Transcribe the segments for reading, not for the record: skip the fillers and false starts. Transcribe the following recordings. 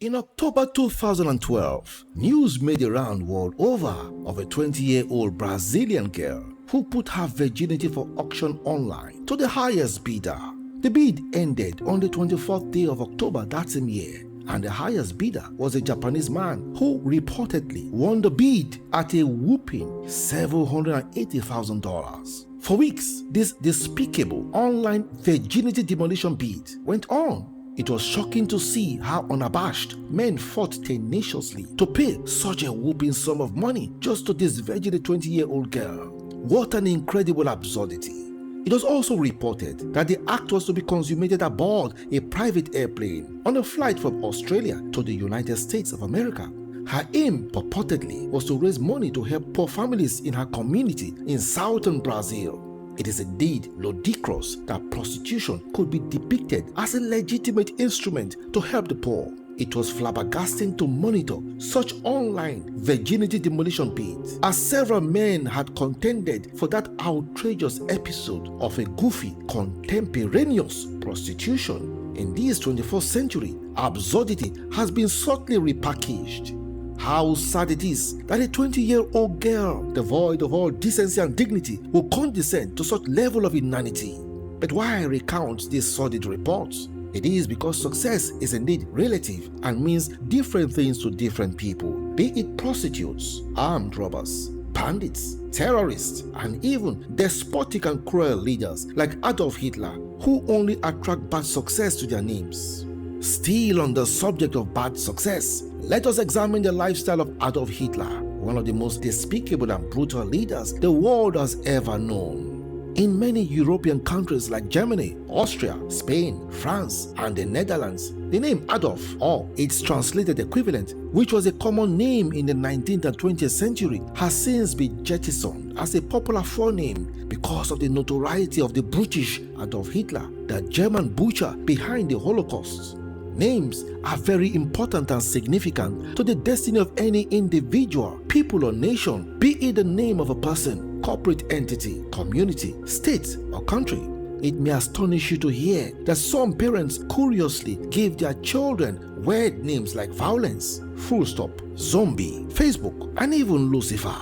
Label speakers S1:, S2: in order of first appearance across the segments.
S1: In October 2012, news made the round world over of a 20-year-old Brazilian girl who put her virginity for auction online to the highest bidder. The bid ended on the 24th day of October that same year, and the highest bidder was a Japanese man who reportedly won the bid at a whopping $780,000. For weeks, this despicable online virginity demolition bid went on. It was shocking to see how unabashed men fought tenaciously to pay such a whopping sum of money just to disvirgin a 20-year-old girl. What an incredible absurdity. It was also reported that the act was to be consummated aboard a private airplane on a flight from Australia to the United States of America. Her aim, purportedly, was to raise money to help poor families in her community in southern Brazil. It is indeed ludicrous that prostitution could be depicted as a legitimate instrument to help the poor. It was flabbergasting to monitor such online virginity demolition bids, as several men had contended for that outrageous episode of a goofy, contemporaneous prostitution. In this 21st century, absurdity has been subtly repackaged. How sad it is that a 20-year-old girl, devoid of all decency and dignity, will condescend to such level of inanity. But why I recount these sordid reports? It is because success is indeed relative and means different things to different people, be it prostitutes, armed robbers, bandits, terrorists, and even despotic and cruel leaders like Adolf Hitler, who only attract bad success to their names. Still on the subject of bad success, let us examine the lifestyle of Adolf Hitler, one of the most despicable and brutal leaders the world has ever known. In many European countries like Germany, Austria, Spain, France, and the Netherlands, the name Adolf, or its translated equivalent, which was a common name in the 19th and 20th century, has since been jettisoned as a popular forename because of the notoriety of the brutish Adolf Hitler, the German butcher behind the Holocaust. Names are very important and significant to the destiny of any individual, people, or nation, be it the name of a person, corporate entity, community, state, or country. It may astonish you to hear that some parents curiously give their children weird names like violence, full stop, zombie, Facebook, and even Lucifer.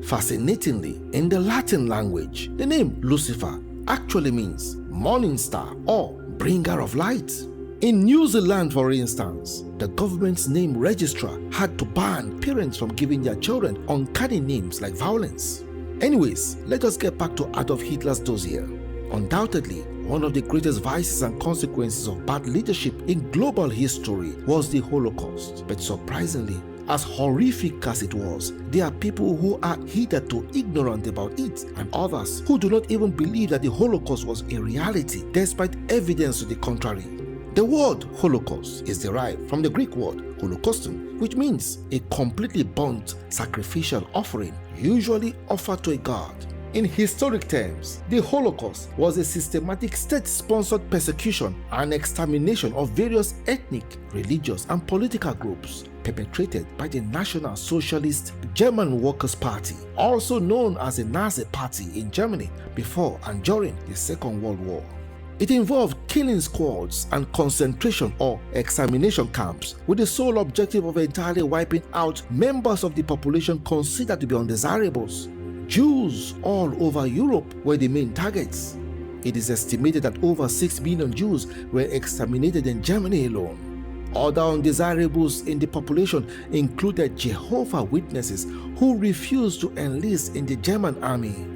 S1: Fascinatingly, in the Latin language, the name Lucifer actually means morning star or bringer of light. In New Zealand, for instance, the government's name registrar had to ban parents from giving their children uncanny names like violence. Anyways, let us get back to Adolf Hitler's dossier. Undoubtedly, one of the greatest vices and consequences of bad leadership in global history was the Holocaust. But surprisingly, as horrific as it was, there are people who are hitherto ignorant about it, and others who do not even believe that the Holocaust was a reality despite evidence to the contrary. The word Holocaust is derived from the Greek word holocauston, which means a completely burnt sacrificial offering, usually offered to a god. In historic terms, the Holocaust was a systematic state-sponsored persecution and extermination of various ethnic, religious, and political groups perpetrated by the National Socialist German Workers' Party, also known as the Nazi Party in Germany before and during the Second World War. It involved killing squads and concentration or extermination camps with the sole objective of entirely wiping out members of the population considered to be undesirables. Jews all over Europe were the main targets. It is estimated that over 6 million Jews were exterminated in Germany alone. Other undesirables in the population included Jehovah's Witnesses who refused to enlist in the German army.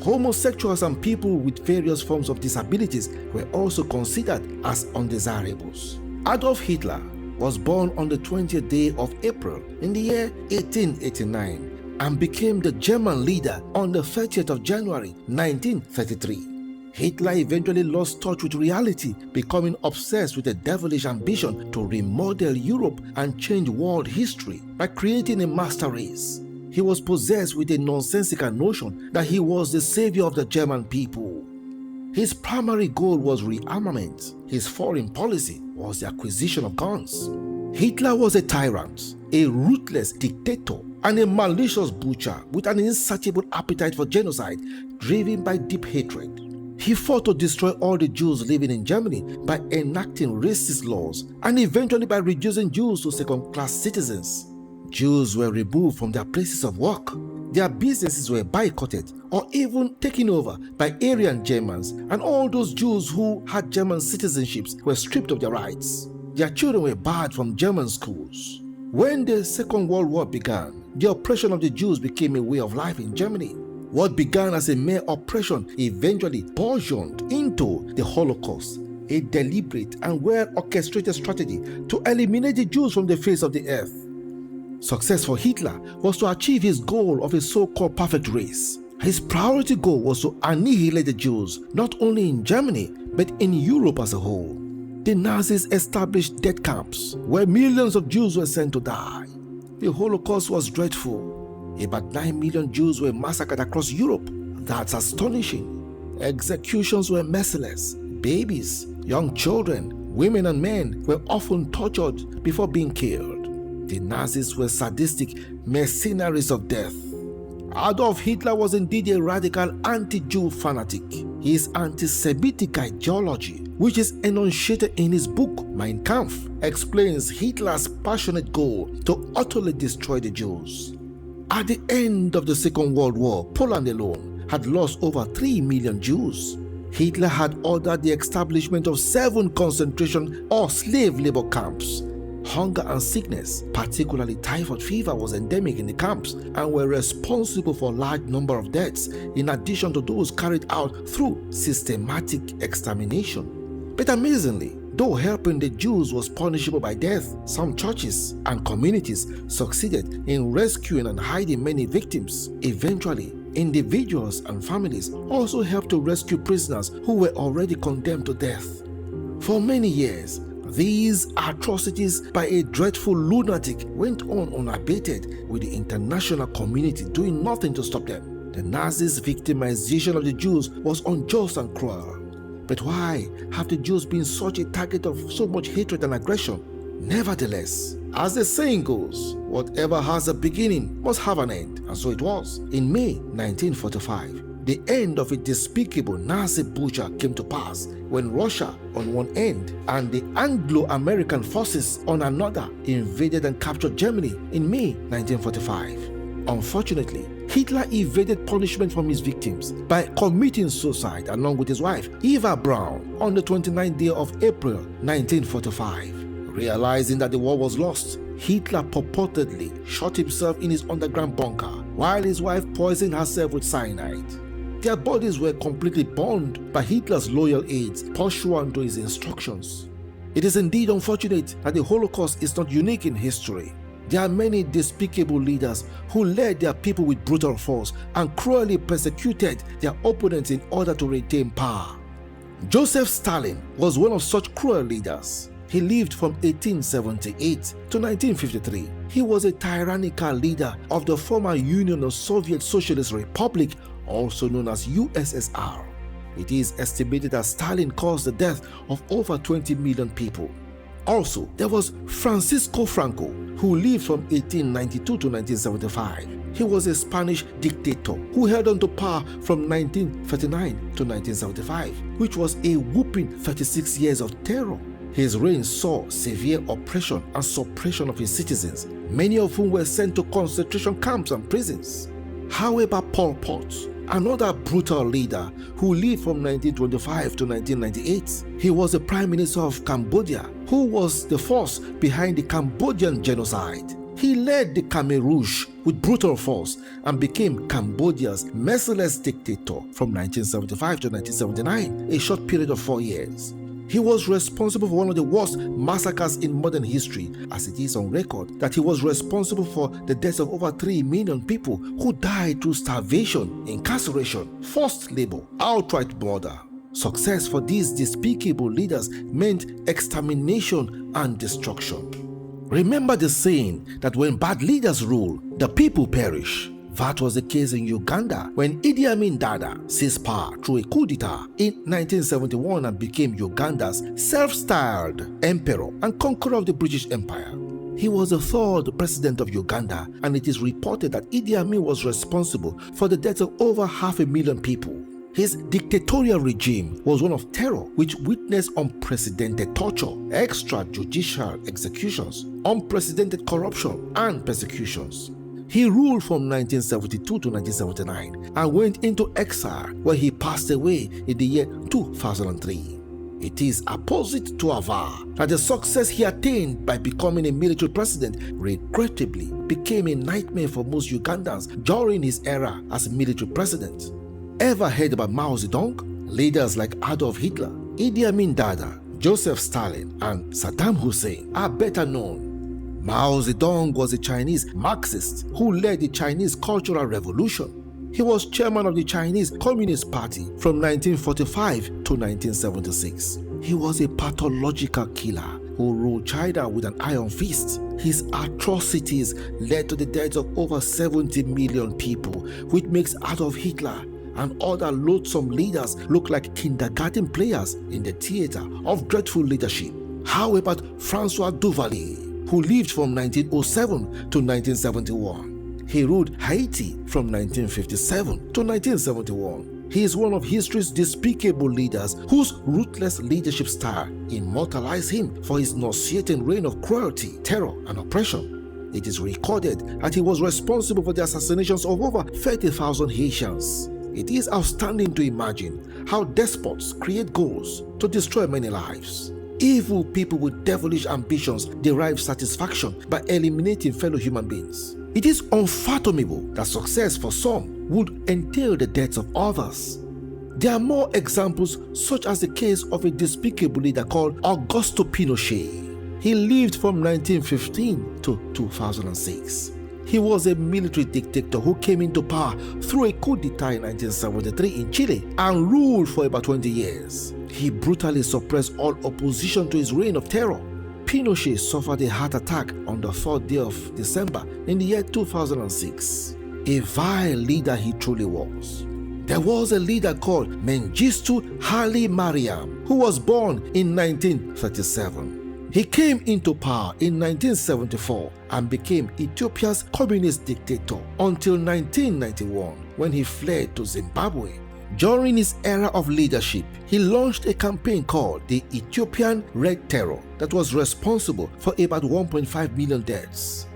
S1: Homosexuals and people with various forms of disabilities were also considered as undesirables. Adolf Hitler was born on the 20th day of April in the year 1889 and became the German leader on the 30th of January 1933. Hitler eventually lost touch with reality, becoming obsessed with a devilish ambition to remodel Europe and change world history by creating a master race. He was possessed with a nonsensical notion that he was the savior of the German people. His primary goal was rearmament. His foreign policy was the acquisition of guns. Hitler was a tyrant, a ruthless dictator, and a malicious butcher with an insatiable appetite for genocide driven by deep hatred. He fought to destroy all the Jews living in Germany by enacting racist laws and eventually by reducing Jews to second-class citizens. Jews were removed from their places of work. Their businesses were boycotted or even taken over by Aryan Germans, and all those Jews who had German citizenships were stripped of their rights. Their children were barred from German schools. When the Second World War began, the oppression of the Jews became a way of life in Germany. What began as a mere oppression eventually burgeoned into the Holocaust, a deliberate and well-orchestrated strategy to eliminate the Jews from the face of the earth. Success for Hitler was to achieve his goal of a so-called perfect race. His priority goal was to annihilate the Jews, not only in Germany, but in Europe as a whole. The Nazis established death camps where millions of Jews were sent to die. The Holocaust was dreadful. About 9 million Jews were massacred across Europe. That's astonishing. Executions were merciless. Babies, young children, women and men were often tortured before being killed. The Nazis were sadistic mercenaries of death. Adolf Hitler was indeed a radical anti-Jew fanatic. His anti-Semitic ideology, which is enunciated in his book Mein Kampf, explains Hitler's passionate goal to utterly destroy the Jews. At the end of the Second World War, Poland alone had lost over 3 million Jews. Hitler had ordered the establishment of 7 concentration or slave labor camps. Hunger and sickness, particularly typhoid fever, was endemic in the camps and were responsible for a large number of deaths, in addition to those carried out through systematic extermination. But amazingly, though helping the Jews was punishable by death, some churches and communities succeeded in rescuing and hiding many victims. Eventually, individuals and families also helped to rescue prisoners who were already condemned to death. For many years, these atrocities by a dreadful lunatic went on unabated, with the international community doing nothing to stop them. The Nazis' victimization of the Jews was unjust and cruel. But why have the Jews been such a target of so much hatred and aggression? Nevertheless, as the saying goes, whatever has a beginning must have an end, and so it was. In May 1945, the end of a despicable Nazi butcher came to pass when Russia on one end and the Anglo-American forces on another invaded and captured Germany in May 1945. Unfortunately, Hitler evaded punishment from his victims by committing suicide along with his wife, Eva Braun, on the 29th day of April 1945. Realizing that the war was lost, Hitler purportedly shot himself in his underground bunker while his wife poisoned herself with cyanide. Their bodies were completely burned by Hitler's loyal aides pursuant to his instructions. It is indeed unfortunate that the Holocaust is not unique in history. There are many despicable leaders who led their people with brutal force and cruelly persecuted their opponents in order to retain power. Joseph Stalin was one of such cruel leaders. He lived from 1878 to 1953. He was a tyrannical leader of the former Union of Soviet Socialist Republic, also known as USSR. It is estimated that Stalin caused the death of over 20 million people. Also, there was Francisco Franco, who lived from 1892 to 1975. He was a Spanish dictator who held on to power from 1939 to 1975, which was a whopping 36 years of terror. His reign saw severe oppression and suppression of his citizens, many of whom were sent to concentration camps and prisons. However, Pol Pot, another brutal leader who lived from 1925 to 1998, he was the Prime Minister of Cambodia, who was the force behind the Cambodian genocide. He led the Khmer Rouge with brutal force and became Cambodia's merciless dictator from 1975 to 1979, a short period of 4 years. He was responsible for one of the worst massacres in modern history, as it is on record that he was responsible for the deaths of over 3 million people who died through starvation, incarceration, forced labor, outright murder. Success for these despicable leaders meant extermination and destruction. Remember the saying that when bad leaders rule, the people perish. That was the case in Uganda when Idi Amin Dada seized power through a coup d'etat in 1971 and became Uganda's self-styled emperor and conqueror of the British Empire. He was the 3rd president of Uganda, and it is reported that Idi Amin was responsible for the deaths of over 500,000 people. His dictatorial regime was one of terror, which witnessed unprecedented torture, extrajudicial executions, unprecedented corruption, and persecutions. He ruled from 1972 to 1979 and went into exile, where he passed away in the year 2003. It is opposite to aver that the success he attained by becoming a military president regrettably became a nightmare for most Ugandans during his era as military president. Ever heard about Mao Zedong? Leaders like Adolf Hitler, Idi Amin Dada, Joseph Stalin, and Saddam Hussein are better known. Mao Zedong was a Chinese Marxist who led the Chinese Cultural Revolution. He was chairman of the Chinese Communist Party from 1945 to 1976. He was a pathological killer who ruled China with an iron fist. His atrocities led to the deaths of over 70 million people, which makes Adolf Hitler and other loathsome leaders look like kindergarten players in the theater of dreadful leadership. How about Francois Duvalier, who lived from 1907 to 1971? He ruled Haiti from 1957 to 1971. He is one of history's despicable leaders whose ruthless leadership style immortalized him for his nauseating reign of cruelty, terror, and oppression. It is recorded that he was responsible for the assassinations of over 30,000 Haitians. It is outstanding to imagine how despots create goals to destroy many lives. Evil people with devilish ambitions derive satisfaction by eliminating fellow human beings. It is unfathomable that success for some would entail the deaths of others. There are more examples, such as the case of a despicable leader called Augusto Pinochet. He lived from 1915 to 2006. He was a military dictator who came into power through a coup d'etat in 1973 in Chile and ruled for about 20 years. He brutally suppressed all opposition to his reign of terror. Pinochet suffered a heart attack on the 4th day of December in the year 2006. A vile leader he truly was. There was a leader called Mengistu Haile Mariam who was born in 1937. He came into power in 1974 and became Ethiopia's communist dictator until 1991 when he fled to Zimbabwe. During his era of leadership, he launched a campaign called the Ethiopian Red Terror that was responsible for about 1.5 million deaths.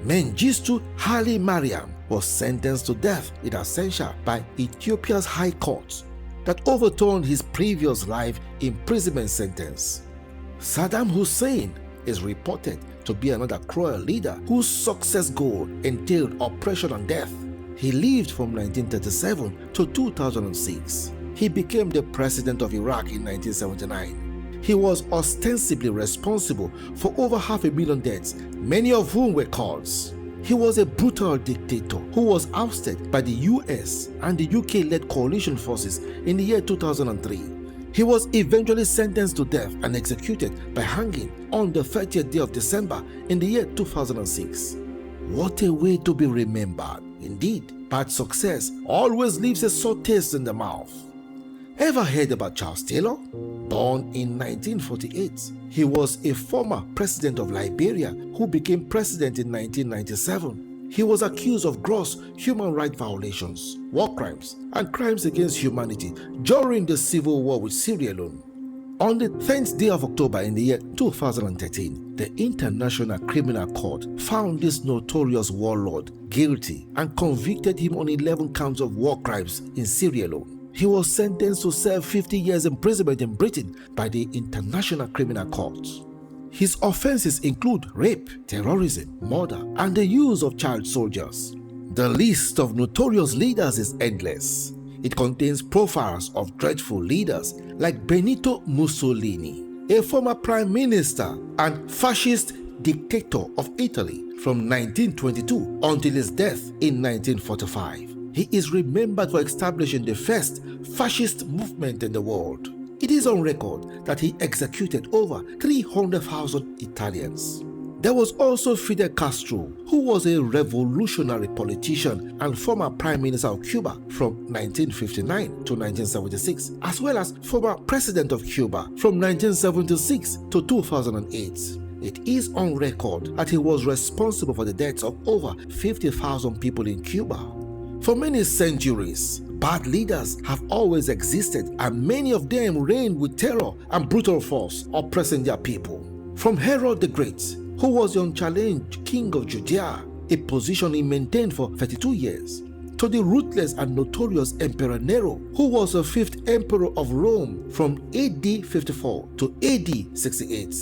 S1: Mengistu Haile Mariam was sentenced to death in absentia by Ethiopia's High Court that overturned his previous life imprisonment sentence. Saddam Hussein is reported to be another cruel leader whose success goal entailed oppression and death. He lived from 1937 to 2006. He became the president of Iraq in 1979. He was ostensibly responsible for over 500,000 deaths, many of whom were Kurds. He was a brutal dictator who was ousted by the US and the UK-led coalition forces in the year 2003. He was eventually sentenced to death and executed by hanging on the 30th day of December in the year 2006. What a way to be remembered. Indeed, bad success always leaves a sore taste in the mouth. Ever heard about Charles Taylor? Born in 1948, he was a former president of Liberia who became president in 1997. He was accused of gross human rights violations, war crimes, and crimes against humanity during the civil war with Sierra Leone. On the 10th day of October in the year 2013, the International Criminal Court found this notorious warlord guilty and convicted him on 11 counts of war crimes in Sierra Leone. He was sentenced to serve 50 years imprisonment in Britain by the International Criminal Court. His offenses include rape, terrorism, murder, and the use of child soldiers. The list of notorious leaders is endless. It contains profiles of dreadful leaders like Benito Mussolini, a former prime minister and fascist dictator of Italy from 1922 until his death in 1945. He is remembered for establishing the first fascist movement in the world. It is on record that he executed over 300,000 Italians. There was also Fidel Castro, who was a revolutionary politician and former Prime Minister of Cuba from 1959 to 1976, as well as former President of Cuba from 1976 to 2008. It is on record that he was responsible for the deaths of over 50,000 people in Cuba. For many centuries, bad leaders have always existed, and many of them reigned with terror and brutal force, oppressing their people. From Herod the Great, who was the unchallenged king of Judea, a position he maintained for 32 years, to the ruthless and notorious Emperor Nero, who was the fifth emperor of Rome from AD 54 to AD 68.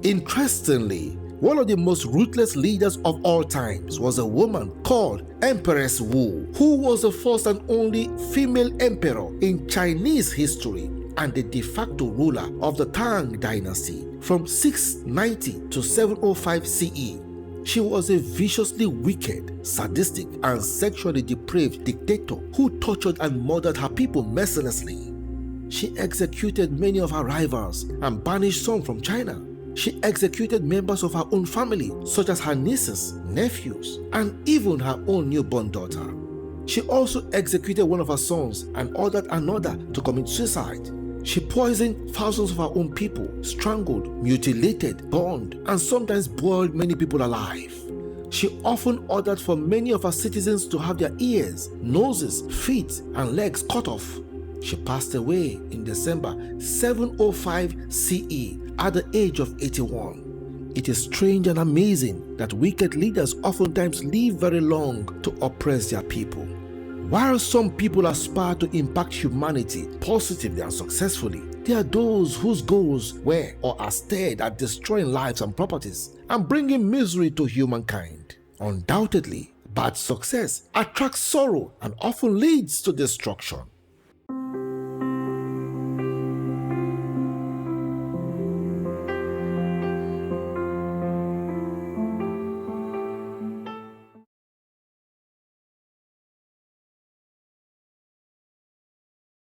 S1: Interestingly, one of the most ruthless leaders of all times was a woman called Empress Wu, who was the first and only female emperor in Chinese history and the de facto ruler of the Tang dynasty from 690 to 705 CE. She was a viciously wicked, sadistic, and sexually depraved dictator who tortured and murdered her people mercilessly. She executed many of her rivals and banished some from China. She executed members of her own family, such as her nieces, nephews, and even her own newborn daughter. She also executed one of her sons and ordered another to commit suicide. She poisoned thousands of her own people, strangled, mutilated, burned, and sometimes boiled many people alive. She often ordered for many of her citizens to have their ears, noses, feet, and legs cut off. She passed away in December 705 CE at the age of 81. It is strange and amazing that wicked leaders oftentimes live very long to oppress their people. While some people aspire to impact humanity positively and successfully, there are those whose goals were or are steered at destroying lives and properties and bringing misery to humankind. Undoubtedly, bad success attracts sorrow and often leads to destruction.